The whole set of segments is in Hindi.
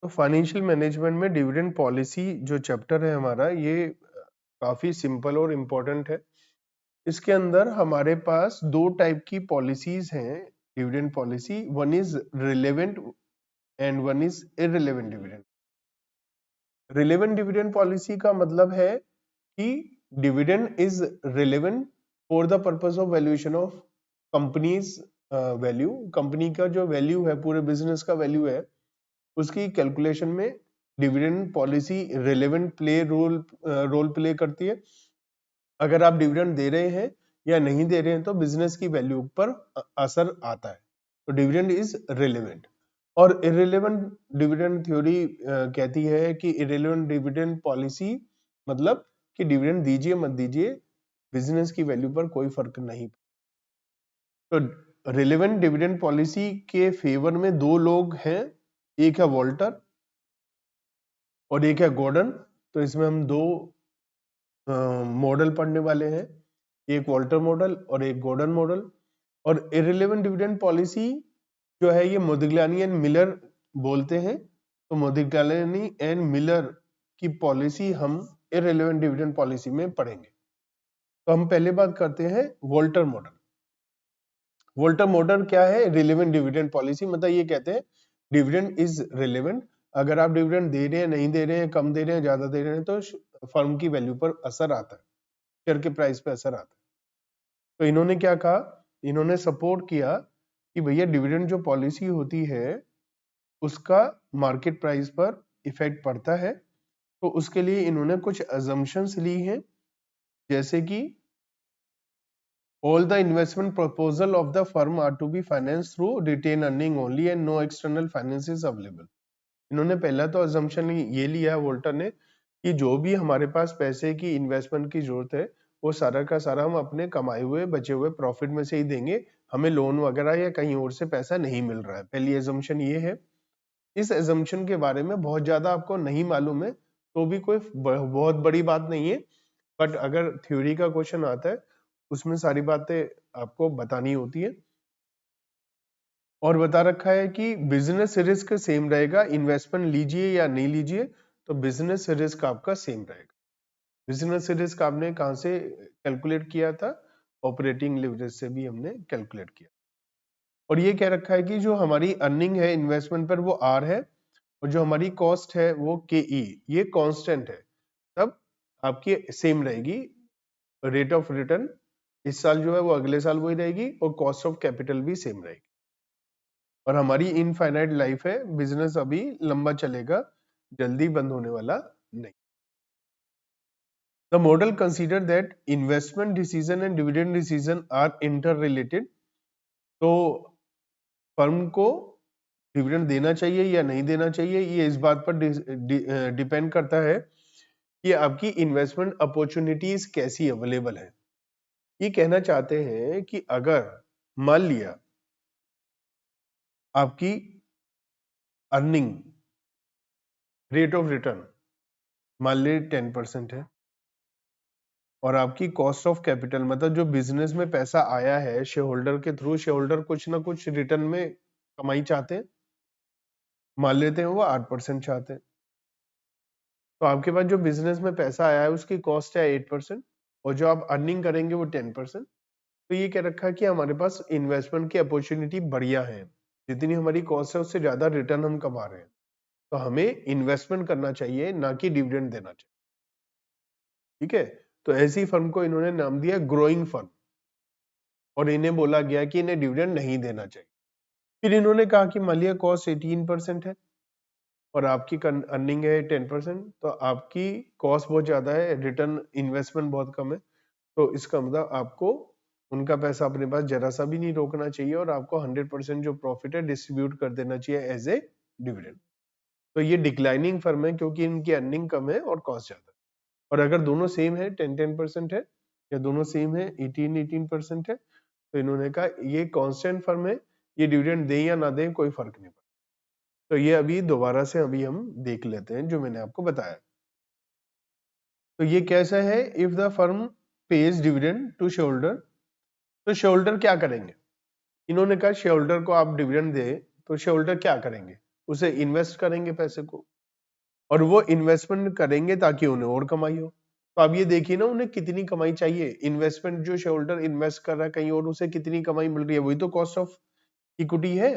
तो फाइनेंशियल मैनेजमेंट में डिविडेंड पॉलिसी जो चैप्टर है हमारा, ये काफी सिंपल और इम्पोर्टेंट है। इसके अंदर हमारे पास दो टाइप की पॉलिसीज हैं dividend policy. One is relevant and one is irrelevant dividend. Relevant dividend policy का मतलब है कि dividend is relevant for the purpose of valuation of companies value. Company का जो वैल्यू है, पूरे बिजनेस का वैल्यू है, उसकी कैलकुलेशन में dividend policy relevant role play करती है। अगर आप डिविडेंड दे रहे हैं या नहीं दे रहे हैं तो बिजनेस की वैल्यू पर असर आता है। तो डिविडेंड इज रिलेवेंट। और इररिलेवेंट डिविडेंड थ्योरी कहती है कि इररिलेवेंट डिविडेंड पॉलिसी मतलब कि डिविडेंड दीजिए मत दीजिए, बिजनेस की वैल्यू पर कोई फर्क नहीं। तो रिलेवेंट डिविडेंड पॉलिसी के फेवर में दो लोग हैं, एक है वॉल्टर और एक है गॉर्डन। तो इसमें हम दो मॉडल पढ़ने वाले हैं, एक वॉल्टर मॉडल और एक गॉर्डन मॉडल। और इररिलेवेंट डिविडेंड पॉलिसी जो है ये मोदिग्लियानी एंड मिलर बोलते हैं। तो मोदिग्लियानी एंड मिलर की पॉलिसी हम इररिलेवेंट डिविडेंड पॉलिसी में पढ़ेंगे। तो हम पहले बात करते हैं वॉल्टर मॉडल। वॉल्टर मॉडल क्या है? Relevant dividend policy. मतलब ये कहते हैं डिविडेंड इज रिलेवेंट। अगर आप डिविडेंड दे रहे हैं, नहीं दे रहे हैं, कम दे रहे हैं, ज्यादा दे रहे हैं, तो फर्म की वैल्यू पर असर आता है, शेयर के प्राइस पे असर आता है। तो इन्होंने क्या कहा? इन्होंने सपोर्ट किया कि भैया डिविडेंड जो पॉलिसी होती है उसका मार्केट प्राइस पर इफेक्ट पड़ता है। तो उसके लिए इन्होंने कुछ अजम्पशंस ली हैं, जैसे कि all the investment proposal of the firm are to be financed through retained earning only and no external finance is available। इन्होंने पहला तो अजम्पशन ये लिया वोल्टर ने कि जो भी हमारे पास पैसे की इन्वेस्टमेंट की जरूरत है वो सारा का सारा हम अपने कमाए हुए बचे हुए प्रॉफिट में से ही देंगे, हमें लोन वगैरह या कहीं और से पैसा नहीं मिल रहा है। पहली अजम्पशन ये है। इस अजम्पशन के बारे में बहुत ज्यादा आपको नहीं मालूम है तो भी कोई बहुत बड़ी बात नहीं है, बट अगर थ्योरी का क्वेश्चन आता है उसमें सारी बातें आपको बतानी होती है। और बता रखा है कि बिजनेस रिस्क सेम रहेगा, इन्वेस्टमेंट लीजिए या नहीं लीजिए तो बिजनेस रिस्क आपका सेम रहेगा। बिजनेस रिस्क आपने कहां से कैलकुलेट किया था? ऑपरेटिंग लिवरेज से भी हमने कैलकुलेट किया। और ये कह रखा है कि जो हमारी अर्निंग है इन्वेस्टमेंट पर वो आर है और जो हमारी कॉस्ट है वो के ई, ये कांस्टेंट है। तब आपकी सेम रहेगी रेट ऑफ रिटर्न, इस साल जो है वो अगले साल वही रहेगी और कॉस्ट ऑफ कैपिटल भी सेम रहेगी। और हमारी इनफाइनाइट लाइफ है, बिजनेस अभी लंबा चलेगा, जल्दी बंद होने वाला नहीं। The model consider that investment decision and dividend decision are interrelated. तो फर्म को डिविडेंड देना चाहिए या नहीं देना चाहिए ये इस बात पर डिपेंड करता है कि आपकी इन्वेस्टमेंट अपॉर्चुनिटीज कैसी अवेलेबल है। ये कहना चाहते हैं कि अगर मान लिया आपकी अर्निंग रेट ऑफ रिटर्न मान ली 10% है और आपकी कॉस्ट ऑफ कैपिटल मतलब जो बिजनेस में पैसा आया है शेयर के थ्रू, शेयर कुछ ना कुछ रिटर्न में कमाई चाहते हैं, मान लेते हैं वो 8% चाहते हैं। तो आपके पास जो बिजनेस में पैसा आया है उसकी कॉस्ट है 8% और जो आप अर्निंग करेंगे वो 10%। तो ये कह रखा है कि हमारे पास इन्वेस्टमेंट की अपॉर्चुनिटी बढ़िया है, जितनी हमारी कॉस्ट है उससे ज्यादा रिटर्न हम कमा रहे हैं, तो हमें इन्वेस्टमेंट करना चाहिए ना कि डिविडेंड देना चाहिए। ठीक है, तो ऐसी फर्म को इन्होंने नाम दिया ग्रोइंग फर्म और इन्हें बोला गया कि इन्हें डिविडेंड नहीं देना चाहिए। फिर इन्होंने कहा कि मान लिया कॉस्ट 18% है और आपकी अर्निंग है 10%, तो आपकी कॉस्ट बहुत ज्यादा है, रिटर्न इन्वेस्टमेंट बहुत कम है। तो इसका मतलब आपको उनका पैसा अपने पास जरा सा भी नहीं रोकना चाहिए और आपको 100% जो प्रॉफिट है डिस्ट्रीब्यूट कर देना चाहिए एज ए डिविडेंड। तो ये डिक्लाइनिंग फर्म है क्योंकि इनकी अर्निंग कम है और कॉस्ट ज्यादा है। और अगर दोनों सेम है 10% है या दोनों सेम है 18% है तो इन्होंने कहा ये कांस्टेंट फर्म है, ये डिविडेंड दें या ना दें कोई फर्क नहीं पड़ता। तो ये अभी दोबारा से अभी हम देख लेते हैं जो मैंने आपको बताया। तो ये कैसा है? If the firm pays dividend to shareholder, तो शेयर होल्डर क्या करेंगे? इन्होंने कहा शेयर होल्डर को आप डिविडेंड दे तो शेयर होल्डर क्या करेंगे? उसे इन्वेस्ट करेंगे पैसे को, और वो इन्वेस्टमेंट करेंगे ताकि उन्हें और कमाई हो। तो आप ये देखिए ना, उन्हें कितनी कमाई चाहिए, इन्वेस्टमेंट जो शेयर होल्डर इन्वेस्ट कर रहा है कहीं और, उसे कितनी कमाई मिल रही है, वही तो कॉस्ट ऑफ इक्विटी है।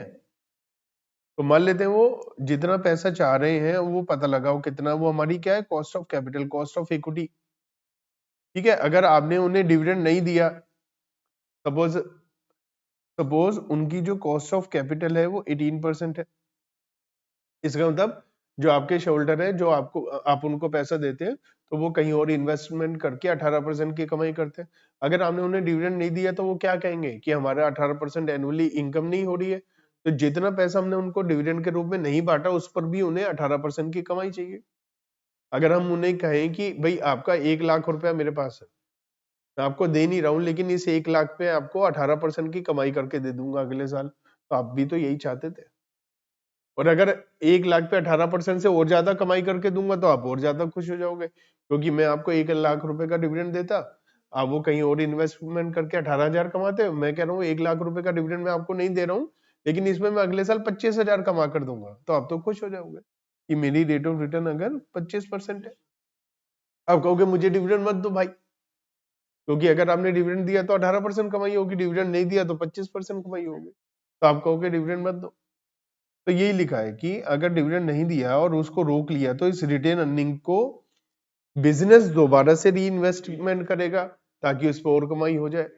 तो मान लेते हैं वो जितना पैसा चाह रहे हैं वो पता लगाओ कितना, वो हमारी क्या है, cost of capital, cost of equity. ठीक है, अगर आपने उन्हें डिविडेंड नहीं दिया, सपोज सपोज उनकी जो कॉस्ट ऑफ कैपिटल है वो 18% है, इसका मतलब जो आपके शोल्डर है, जो आपको आप उनको पैसा देते हैं, तो वो कहीं और इन्वेस्टमेंट करके 18% की कमाई करते हैं। अगर आपने उन्हें डिविडेंड नहीं दिया तो वो क्या कहेंगे कि हमारा 18% एनुअली इनकम नहीं हो रही है। तो जितना पैसा हमने उनको डिविडेंड के रूप में नहीं बांटा, उस पर भी उन्हें 18% की कमाई चाहिए। अगर हम उन्हें कहें कि भाई आपका 1 लाख रुपया मेरे पास है, मैं आपको दे नहीं रहा हूं, लेकिन इस 1 लाख पे आपको 18% की कमाई करके दे दूंगा अगले साल, तो आप भी तो यही चाहते थे। और अगर 1 लाख पे 18% से और ज्यादा कमाई करके दूंगा तो आप और ज्यादा खुश हो जाओगे, क्योंकि मैं आपको 1 लाख रुपए का डिविडेंड देता, आप वो कहीं और इन्वेस्टमेंट करके 18,000 कमाते। मैं कह रहा हूँ 1 लाख रुपए का डिविडेंड मैं आपको नहीं दे रहा हूँ, लेकिन इसमें मैं अगले साल 25,000 कमा कर दूंगा, तो आप तो खुश हो जाओगे कि मेरी रेट ऑफ रिटर्न अगर 25% है। आप कहोगे मुझे डिविडेंड मत दो भाई, क्योंकि अगर आपने डिविडेंड दिया तो 18% कमाई होगी, डिविडेंड नहीं दिया तो 25% कमाई होगी, तो आप कहोगे डिविडेंड मत दो। तो यही लिखा है कि अगर डिविडेंड नहीं दिया और उसको रोक लिया, तो इस रिटेन अर्निंग को बिजनेस दोबारा से री इन्वेस्टमेंट करेगा ताकि उस पर और कमाई हो जाए।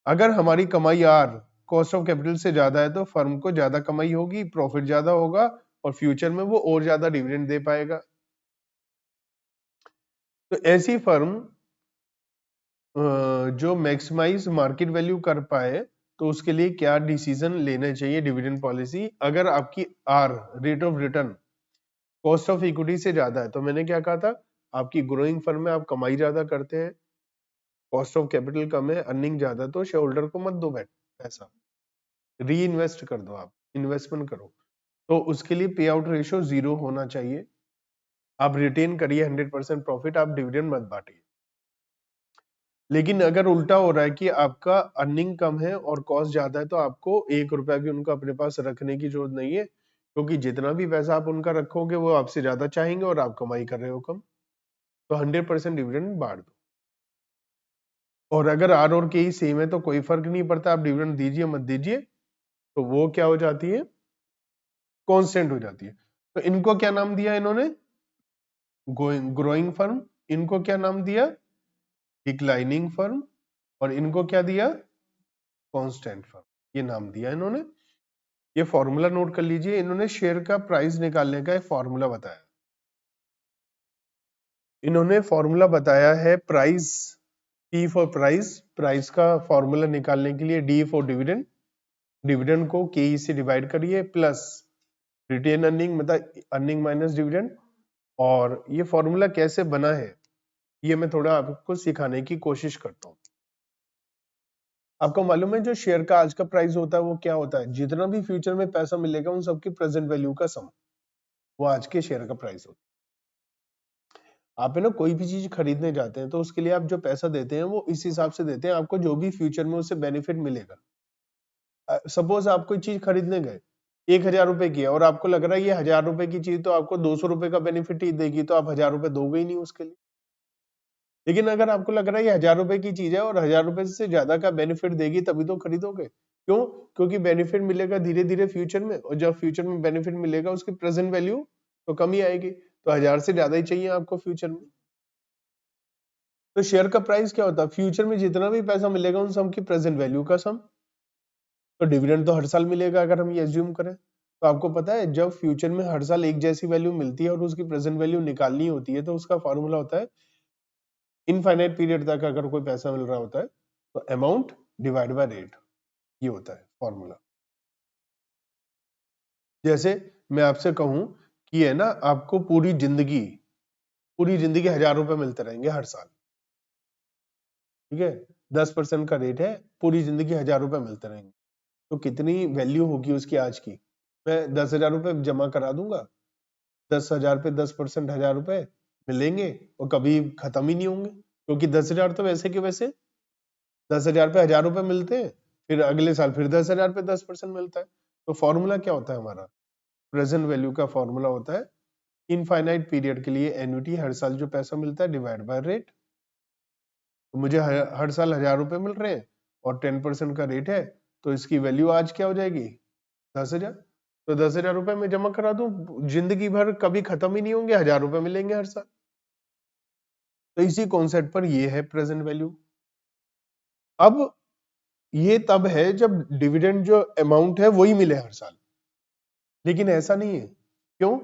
अगर हमारी कमाई आर कॉस्ट ऑफ कैपिटल से ज्यादा है तो फर्म को ज्यादा कमाई होगी, प्रॉफिट ज्यादा होगा, और फ्यूचर में वो और ज्यादा डिविडेंड दे पाएगा। तो ऐसी फर्म जो मैक्सिमाइज मार्केट वैल्यू कर पाए, तो उसके लिए क्या डिसीजन लेना चाहिए डिविडेंड पॉलिसी। अगर आपकी R rate of return cost of equity से ज्यादा है, तो मैंने क्या कहा था, आपकी ग्रोइंग फर्म में आप कमाई ज्यादा करते हैं, कॉस्ट ऑफ कैपिटल कम है, अर्निंग ज्यादा, तो शेयर होल्डर को मत दो पैसा, री इन्वेस्ट कर दो, आप इन्वेस्टमेंट करो। तो उसके लिए पे आउट रेशियो 0 होना चाहिए। आप रिटेन करिए 100% प्रॉफिट, आप डिविडेंड मत बांटिए। लेकिन अगर उल्टा हो रहा है कि आपका अर्निंग कम है और कॉस्ट ज्यादा है, तो आपको 1 रुपया भी उनको अपने पास रखने की जरूरत नहीं है, क्योंकि जितना भी पैसा आप उनका रखोगे वो आपसे ज्यादा चाहेंगे और आप कमाई कर रहे हो कम। तो 100% डिविडेंड बांट दो। और अगर आर और के ही सेम है तो कोई फर्क नहीं पड़ता, आप डिविडेंड दीजिए मत दीजिए, तो वो क्या हो जाती है, कांस्टेंट हो जाती है। तो इनको क्या नाम दिया इन्होंने, ग्रोइंग फर्म। इनको क्या नाम दिया, डिक्लाइनिंग फर्म। और इनको क्या दिया, कांस्टेंट फर्म। ये नाम दिया इन्होंने। ये फॉर्मूला नोट कर लीजिए, इन्होंने शेयर का प्राइस निकालने का एक फॉर्मूला बताया। इन्होंने फॉर्मूला बताया है price, P for price, price का फॉर्मूला निकालने के लिए डी फॉर डिविडेंड, डिविडेंड को के से डिवाइड करिए, प्लस रिटेन अर्निंग मतलब अर्निंग माइनस डिविडेंड। और ये फॉर्मूला कैसे बना है, ये मैं थोड़ा आपको सिखाने की कोशिश करता हूँ। आपको मालूम है जो शेयर का आज का प्राइस होता है वो क्या होता है, जितना भी फ्यूचर में पैसा मिलेगा उन सबकी प्रेजेंट वैल्यू का सम, वो आज के शेयर का प्राइस होता है। आप है ना कोई भी चीज खरीदने जाते हैं तो उसके लिए आप जो पैसा देते हैं वो इस हिसाब से देते हैं आपको जो भी फ्यूचर में उससे बेनिफिट मिलेगा। सपोज आप कोई चीज खरीदने गए 1,000 रुपए की है, और आपको लग रहा है ये 1,000 रुपए की चीज तो आपको 200 रुपए का बेनिफिट ही देगी, तो आप 1,000 रुपए दोगे ही नहीं उसके लिए। लेकिन अगर आपको लग रहा है ये 1,000 रुपए की चीज है और 1,000 रुपए से ज्यादा का बेनिफिट देगी, तभी तो खरीदोगे। क्यों, क्योंकि बेनिफिट मिलेगा धीरे धीरे फ्यूचर में, और जब फ्यूचर में बेनिफिट मिलेगा उसकी प्रेजेंट वैल्यू तो कम ही आएगी, तो 1,000 से ज्यादा ही चाहिए आपको फ्यूचर में। तो शेयर का प्राइस क्या होता है, फ्यूचर में जितना भी पैसा मिलेगा उन सम की प्रेजेंट वैल्यू का सम। तो डिविडेंड तो हर साल मिलेगा अगर हम ये एज्यूम करें। तो आपको पता है जब फ्यूचर में हर साल एक जैसी वैल्यू मिलती है और उसकी प्रेजेंट वैल्यू निकालनी होती है, तो उसका फॉर्मूला होता है इनफाइनाइट पीरियड तक अगर कोई पैसा मिल रहा होता है तो अमाउंट डिवाइड बाय रेट, ये होता है फॉर्मूला। जैसे मैं आपसे कहूं कि है ना आपको पूरी जिंदगी 1,000 रुपए मिलते रहेंगे हर साल, ठीक है, 10% का रेट है, पूरी जिंदगी 1,000 रुपए मिलते रहेंगे, तो कितनी वैल्यू होगी उसकी आज की। मैं 10,000 रुपए जमा करा दूंगा, 10,000 पे 10% 1,000 रुपए मिलेंगे और कभी खत्म ही नहीं होंगे, क्योंकि 10,000 तो वैसे के वैसे 10,000 पे 1,000 रुपए मिलते हैं, फिर अगले साल फिर 10,000 पे 10% मिलता है। तो फॉर्मूला क्या होता है हमारा, प्रेजेंट वैल्यू का फॉर्मूला होता है इनफाइनाइट पीरियड के लिए एन्युटी, हर साल जो पैसा मिलता है डिवाइड बाय रेट। तो मुझे हर साल 1000 रुपए मिल रहे हैं और 10% का रेट है, तो इसकी वैल्यू आज क्या हो जाएगी 10,000। तो 10,000 रुपए में जमा करा दूं, जिंदगी भर कभी खत्म ही नहीं होंगे, 1000 रुपए मिलेंगे हर साल। तो इसी कॉन्सेप्ट पर ये है प्रेजेंट वैल्यू। अब ये तब है जब डिविडेंड जो अमाउंट है वही मिले हर साल, लेकिन ऐसा नहीं है। क्यों?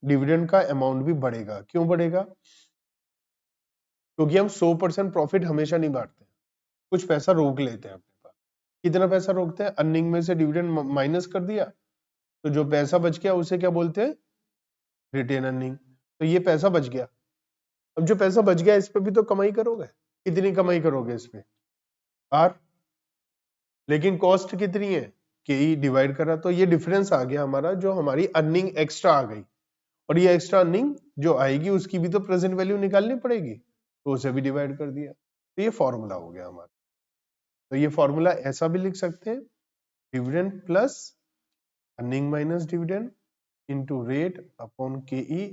डिविडेंड का अमाउंट भी बढ़ेगा। क्यों बढ़ेगा? क्योंकि हम 100% प्रॉफिट हमेशा नहीं बांटते, कुछ पैसा रोक लेते हैं अपने पास। कितना पैसा रोकते हैं? अर्निंग में से डिविडेंड माइनस कर दिया, तो जो पैसा बच गया उसे क्या बोलते हैं? Retain earning. तो ये पैसा बच गया। अब जो पैसा बच गया इस पे भी तो कमाई करोगे। कितनी कमाई करोगे इस पे? आर। लेकिन कॉस्ट कितनी है? के ई डिवाइड करा, तो ये डिफरेंस आ गया हमारा, जो हमारी अर्निंग एक्स्ट्रा आ गई। और ये एक्स्ट्रा अर्निंग जो आएगी उसकी भी तो प्रेजेंट वैल्यू निकालनी पड़ेगी, तो उसे भी डिवाइड कर दिया। तो ये फॉर्मूला हो गया हमारा। तो ये फॉर्मूला ऐसा भी लिख सकते हैं, dividend plus earning minus dividend into rate upon K E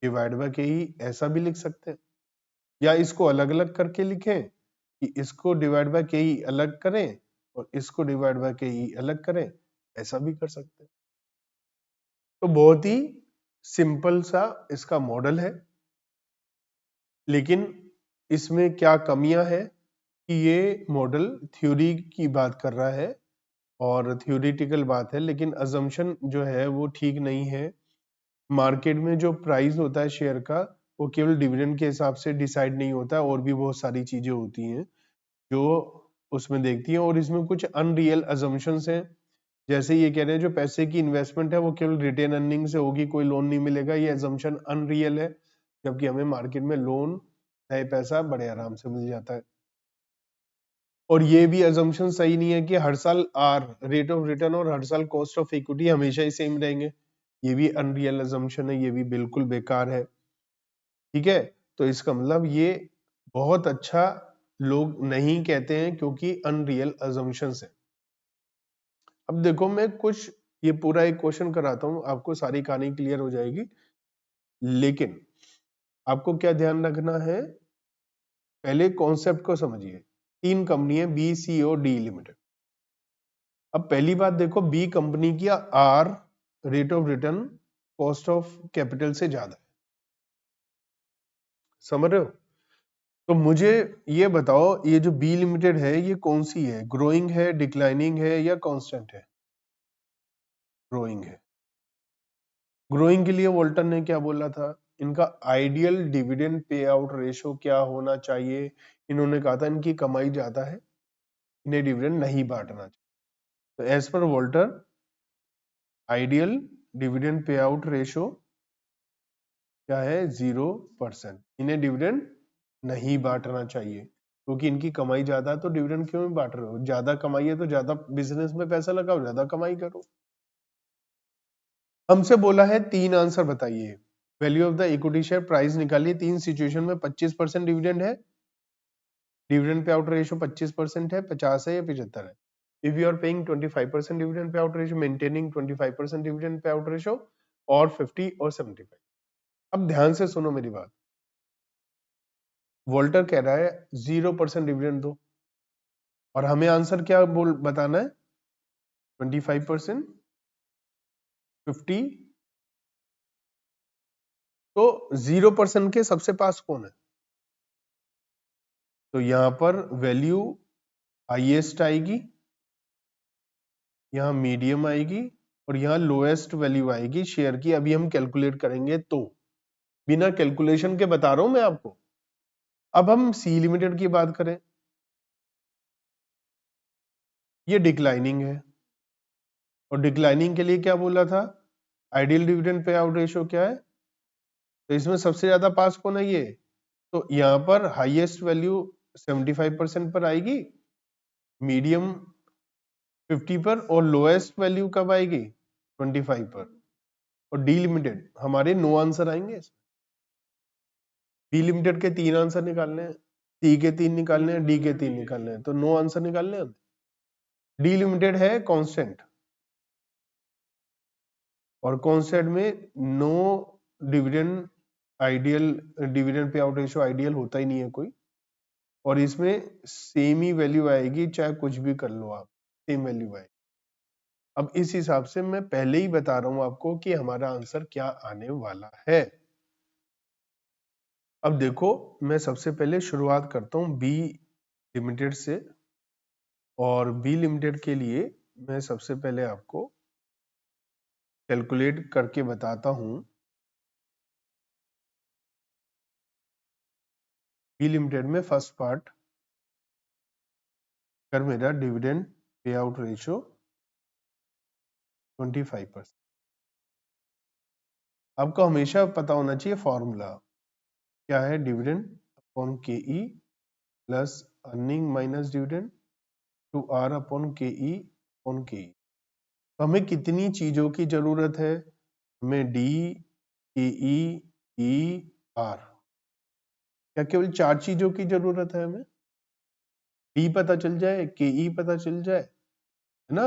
divide by के ई, ऐसा भी लिख सकते हैं। या इसको अलग अलग करके लिखें कि इसको डिवाइड बाय के ई अलग करें और इसको डिवाइड बाय के ई अलग करें, ऐसा भी कर सकते हैं। तो बहुत ही सिंपल सा इसका मॉडल है, लेकिन इसमें क्या कमियां हैं कि ये मॉडल थ्योरी की बात कर रहा है और थ्योरेटिकल बात है, लेकिन अजम्पशन जो है वो ठीक नहीं है। मार्केट में जो प्राइस होता है शेयर का, वो केवल डिविडेंड के हिसाब से डिसाइड नहीं होता, और भी बहुत सारी चीजें होती हैं जो उसमें देखती हैं। और इसमें कुछ अनरियल अजम्पशंस हैं, जैसे ये कह रहे हैं जो पैसे की इन्वेस्टमेंट है वो केवल रिटेन अर्निंग से होगी, कोई लोन नहीं मिलेगा। ये अजम्पशन अनरियल है, जबकि हमें मार्केट में लोन नए पैसा बड़े आराम से मिल जाता है। और ये भी अजम्पशन सही नहीं है कि हर साल आर रेट ऑफ रिटर्न और हर साल कॉस्ट ऑफ इक्विटी हमेशा ही सेम रहेंगे। ये भी अनरियल अजम्पशन है, ये भी बिल्कुल बेकार है। ठीक है, तो इसका मतलब ये बहुत अच्छा लोग नहीं कहते हैं क्योंकि अनरियल अजम्पशंस है। अब देखो मैं कुछ ये पूरा एक क्वेश्चन कराता हूं, आपको सारी कहानी क्लियर हो जाएगी। लेकिन आपको क्या ध्यान रखना है, पहले कॉन्सेप्ट को समझिए। 3 कंपनी है, B C O D limited. अब पहली बात देखो, बी कंपनी की R rate of return cost of capital से ज्यादा है, समझ रहे हो? तो मुझे ये बताओ, ये जो बी लिमिटेड है ये कौन सी है? ग्रोइंग है, डिक्लाइनिंग है या कांस्टेंट है? ग्रोइंग है। ग्रोइंग के लिए वोल्टर ने क्या बोला था? इनका ideal dividend payout ratio क्या होना चाहिए? इन्होंने कहा था इनकी कमाई ज्यादा है, इन्हें डिविडेंड नहीं बांटना चाहिए। तो as per Walter, ideal dividend payout ratio क्या है? 0%। इन्हें डिविडेंड नहीं बांटना चाहिए, क्योंकि इनकी कमाई ज्यादा है। तो डिविडेंड क्यों बांट रहे हो? ज्यादा कमाई है तो ज्यादा बिजनेस में पैसा लगाओ, ज्यादा कमाई करो। हमसे बोला है 3 आंसर बताइए, value of the equity share price निकालिए। 3 सिचुएशन में 25% डिविडेंड है, डिविडेंड पे आउट रेशियो 25% है, 50 है या 75 है। If you are paying 25% dividend payout ratio, maintaining 25% dividend payout ratio, और 50 और 75। अब ध्यान से सुनो मेरी बात। वोल्टर कह रहा है 0% डिविडेंड दो, और हमें आंसर क्या बोल बताना है? 25%, 50। तो 0% के सबसे पास कौन है? तो यहां पर वैल्यू हाईएस्ट आएगी, यहाँ मीडियम आएगी, और यहाँ लोएस्ट वैल्यू आएगी शेयर की। अभी हम कैलकुलेट करेंगे, तो बिना कैलकुलेशन के बता रहा हूं मैं आपको। अब हम सी लिमिटेड की बात करें, ये डिक्लाइनिंग है, और डिक्लाइनिंग के लिए क्या बोला था? Ideal dividend payout ratio क्या है? तो इसमें सबसे ज्यादा पास कौन है? ये। तो यहाँ पर हाईएस्ट वैल्यू 75% पर आएगी, मीडियम 50 पर, और लोएस्ट वैल्यू कब आएगी? 25 पर। और डी लिमिटेड, हमारे 9 आंसर आएंगे। बी लिमिटेड के 3 आंसर निकालने हैं, सी के 3 निकालने हैं, डी के 3 निकालने हैं, तो 9 आंसर निकालने हैं। डी लिमिटेड है कांस्टेंट, और कौन से में no dividend ideal, dividend payout ratio ideal होता ही नहीं है कोई, और इसमें सेम ही वैल्यू आएगी चाहे कुछ भी कर लो आप, सेम वैल्यू आएगी। अब इस हिसाब से मैं पहले ही बता रहा हूं आपको कि हमारा आंसर क्या आने वाला है। अब देखो, मैं सबसे पहले शुरुआत करता हूं बी लिमिटेड से, और बी लिमिटेड के लिए मैं सबसे पहले आपको कैलकुलेट करके बताता हूं। बी लिमिटेड में फर्स्ट पार्ट, अगर मेरा डिविडेंड पे आउट रेशियो 25%, आपको हमेशा पता होना चाहिए फॉर्मूला क्या है, dividend upon K E plus earning minus dividend to R upon K E upon K ई। तो हमें कितनी चीजों की जरूरत है, हमें डी, के ई, आर, क्या केवल 4 चीजों की जरूरत है हमें? डी पता चल जाए, के ई पता चल जाए, है ना,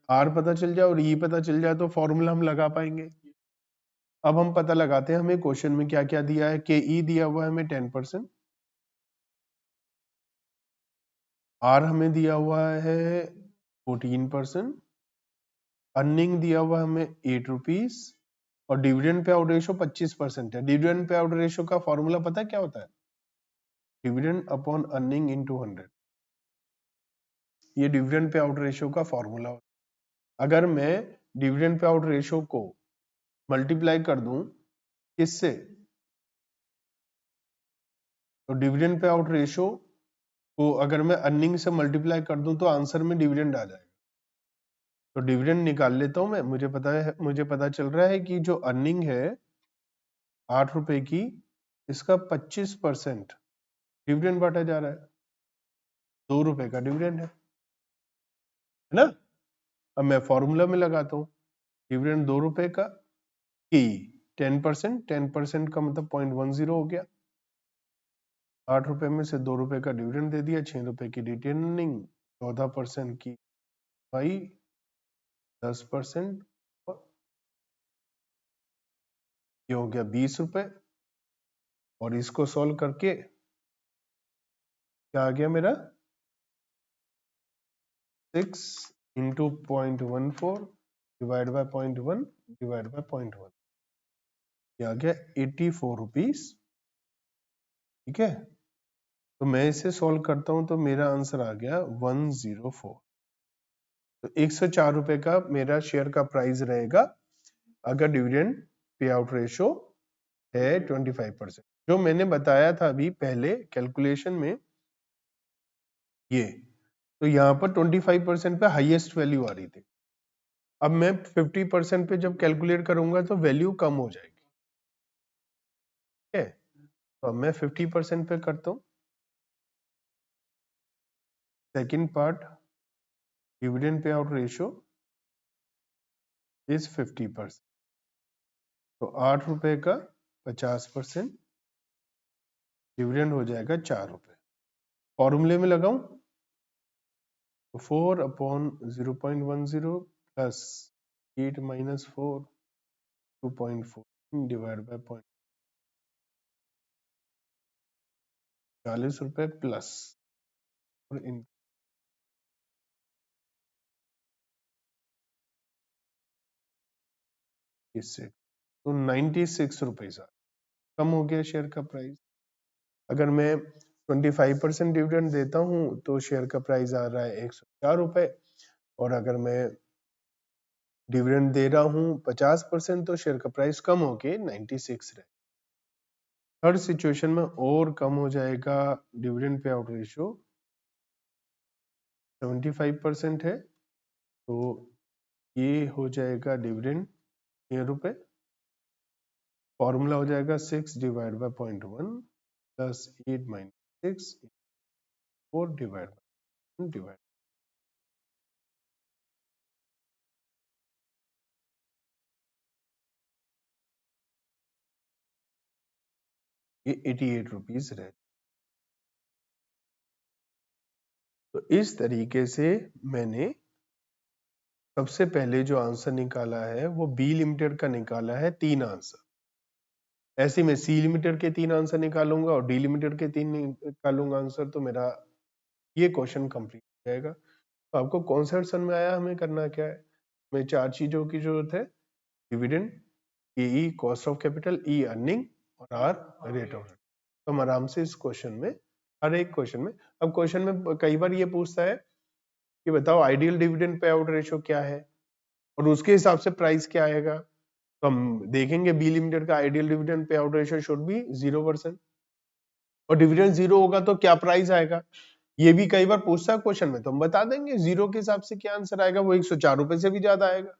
आर पता चल जाए और ई पता चल जाए तो फॉर्मूला हम लगा पाएंगे। अब हम पता लगाते हैं हमें क्वेश्चन में क्या क्या दिया है। के ई दिया हुआ है हमें 10%, आर हमें दिया हुआ है 14%, अर्निंग दिया हुआ है हमें 8 रुपीज, और डिविडेंड पे आउट रेशियो 25% है। डिविडेंड पे आउट रेशियो का फॉर्मूला पता है क्या होता है? डिविडेंड अपॉन अर्निंग इनटू 100, ये डिविडेंड पे आउट रेशियो का फॉर्मूला। अगर मैं डिविडेंड पे आउट रेशियो को मल्टीप्लाई कर दूं किससे, तो डिविडेंड पे आउट रेशियो को अगर मैं अर्निंग से मल्टीप्लाई कर दूं तो आंसर में डिविडेंड आ जाएगा। तो डिविडेंड निकाल लेता हूं मैं, मुझे पता चल रहा है कि जो अर्निंग है 8 रुपए की, इसका 25% डिविडेंड बांटा जा रहा है, 2 रुपए का डिविडेंड है ना। अब मैं फॉर्मूला में लगाता हूँ, डिविडेंड 2 रुपए का की 10%, 10% का मतलब 0.10 हो गया, 8 रुपए में से 2 रुपए का डिविडेंड दे दिया, 6 रुपए की रिटेनिंग, 14% की भाई, 10%, ये हो गया 20 रुपए। और इसको सॉल्व करके क्या आ गया मेरा, 6 into 0.14 divide by 0.1 divide by 0.1, ये आ गया 84 रुपीज। ठीक है, तो मैं इसे सॉल्व करता हूं तो मेरा आंसर आ गया 104। तो 104 रुपए का मेरा शेयर का प्राइस रहेगा अगर डिविडेंड पे आउट रेशियो है 25%। जो मैंने बताया था अभी पहले कैलकुलेशन में, ये तो यहाँ पर 25% पे हाईएस्ट वैल्यू आ रही थी। अब मैं 50% पे जब कैलकुलेट करूंगा तो वैल्यू कम हो जाएगी। ठीक है, तो अब मैं 50% पे करता हूँ। Second part, dividend payout ratio is 50%, तो 8 रुपए का 50% डिविडेंड हो जाएगा 4 रुपए। फॉर्मूले में लगाऊं तो 4 upon 0.10 plus 8 minus 4 2.4 divide by 40 रुपए प्लस, और इससे तो 96 रुपीज कम हो गया शेयर का प्राइस। अगर मैं 25% डिविडेंड देता हूं तो शेयर का प्राइस आ रहा है 104 रुपए, और अगर मैं डिविडेंड दे रहा हूं 50% तो शेयर का प्राइस कम होके 96 रहे। थर्ड सिचुएशन में और कम हो जाएगा, डिविडेंड पे आउट रेशियो 75% है, तो ये हो जाएगा डिविडेंड 6 रुपए। फॉर्मूला हो जाएगा 6 divide by 0.1 plus 8 minus 6 4 divide by divide, ये 88 रुपीज रहे। तो इस तरीके से मैंने सबसे पहले जो आंसर निकाला है वो बी लिमिटेड का निकाला है 3 आंसर। ऐसे में सी लिमिटेड के 3 आंसर निकालूंगा और डी लिमिटेड के 3 निकालूंगा आंसर, तो मेरा ये क्वेश्चन कंप्लीट हो जाएगा। तो आपको कॉन्सेप्ट समझ में आया हमें करना क्या है? हमें 4 चीजों की जरूरत है, dividend, E cost of capital, E earning और आर रेट ऑफ। तो हम आराम से इस क्वेश्चन में, हर एक क्वेश्चन में, अब क्वेश्चन में कई बार ये पूछता है कि बताओ ideal dividend payout ratio क्या है और उसके हिसाब से प्राइस क्या आएगा। तो हम देखेंगे बी लिमिटेड का ideal dividend payout ratio should be 0%, और डिविडेंड 0 होगा तो क्या प्राइस आएगा, ये भी कई बार पूछता है क्वेश्चन में। तो हम बता देंगे 0 के हिसाब से क्या आंसर आएगा, वो 104 रुपए से भी ज्यादा आएगा,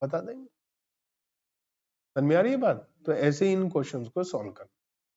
बता देंगे। समझ में आ रही है बात? तो ऐसे इन क्वेश्चंस को सॉल्व करना।